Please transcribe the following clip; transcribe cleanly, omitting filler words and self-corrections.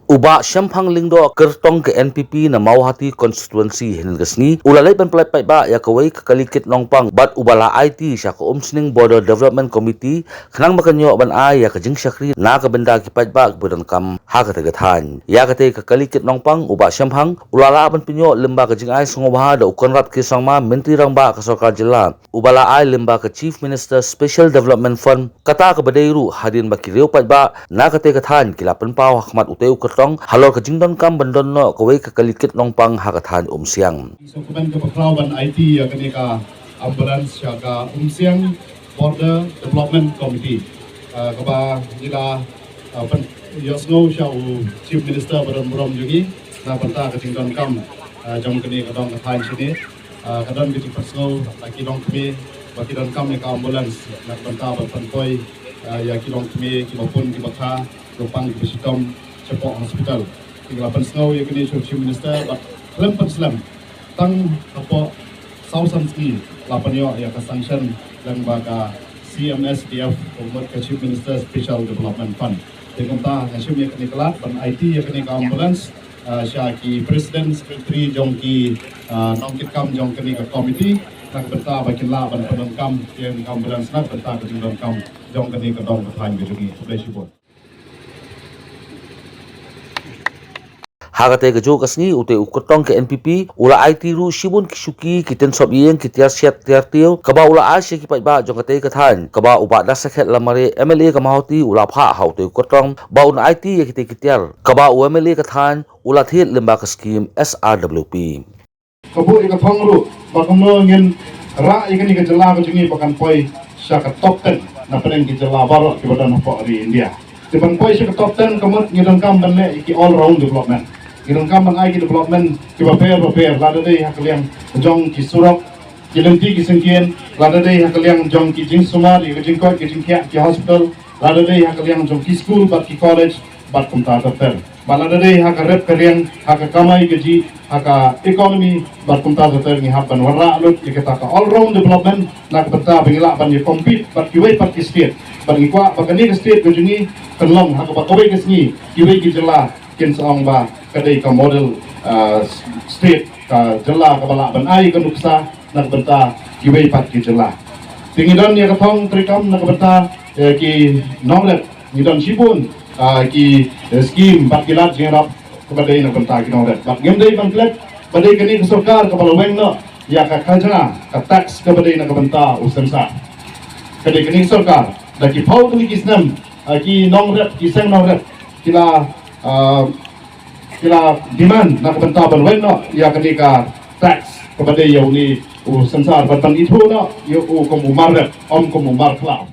Uba Syampang Lingdo kertong ke NPP na Mauhati constituency hinilgasni ulalay panpalay ba ya kaway kakalikit nongpang bat ubala IT siya ko umsning border development committee kanang makanyo ban ay ya kajing syakri na kabenda kipad ba agbudan kam hakatagatan ya katay kakalikit nongpang uba Syampang ulala ban pinyo limba kajing ay sungubaha da ukonrat kisang ma menteri rang ba kasarkar jila ubala ay limba ka chief minister special development fund kata kabadayru hadin bakiriw pad ba na katay katan kilapan paw hakmat utay tong halor ka jingdon kam bandon no kawai kakalikit nong pang hakathan umsiang so kuman ka paklawan IT ya kanika ambulance ya ka umsiang border development committee kaba nila yosno siya chief minister barom jugi na panta ka jingdon kam jong kani kadong kathan sini kadon biti personal laki dong kami baki don kam ni ka ambulance na panta panpoi ya kilong kami kimapun kibakha lupang kibisitom Cepo Hospital. Tinggal pensau yang kini Chief Minister, but lempar selam tang apa Southern Ski, lapan yo yang kesanction lembaga CMSDF umur ke Chief Minister Special Development Fund. Dengan ta hasil yang kini kelat, dan IT yang kini ke ambulance, syaki Presiden Secretary jongki nongkit kam jong kini ke komiti, nak berta bakin lah dan penongkam yang ambulance nak berta ke jong jong kini ke dong ke time ke jungi. Hakatay gajo kasni utay ukotong ke NPP ula IT ru shibun kisuki kiten sob yeng kitiar siat tiartio kaba ula asya kipat ba jong katay kathan kaba uba dasakhet lamare MLA kamahoti ula pha hautay ukotong ba un IT ya kitay kitiar kaba UMLA kathan ula thit lemba ka scheme SRWP kabu ikathong ru bakamno ngin ra ikani ka jala ka jungi pakan poi sya ka top 10 na peneng ki jala baru ki badan po di India tiban poi sya ka top 10 kamot ngidang kam banle iki all round development Girang kam ang ay development kiba pair lada day hakaliang jong ki surok kilenti ki sengkien lada day hakaliang jong ki jing sumar ki jing kot ki jing ki hospital lada day hakaliang jong ki school bat ki college bat kumta daftar balada day hakarep kaliang hakakamai ki ji haka economy bat kumta daftar ni hapan warra lut ki kata ka all round development nak berta bingila ban ye compete bat ki way pat ki state bat ki kwa bakani ki state ko jungi kanlong haka bat away ki sngi ki way ki jela kin saong ba kadai ka model state ka jela ka bala ban ai ka nuksa nak berta ki way pat ki jela tingidon ya kathong trikam nak berta ki nonglet ngidon sibun ki scheme bat kilat jengrap kabadai nak berta ki nonglet bat ngemdai ban klet badai kani ka sarkar ka balaweng no ya ka khajana ka tax kabadai nak berta usansa kadai kani sarkar da ki phau kani kisnam ki nonglet ki sang nonglet kila demand nak benta balwen no ya kenika tax kepada yang ni sensar batang itu no yo ko umar om ko umar klau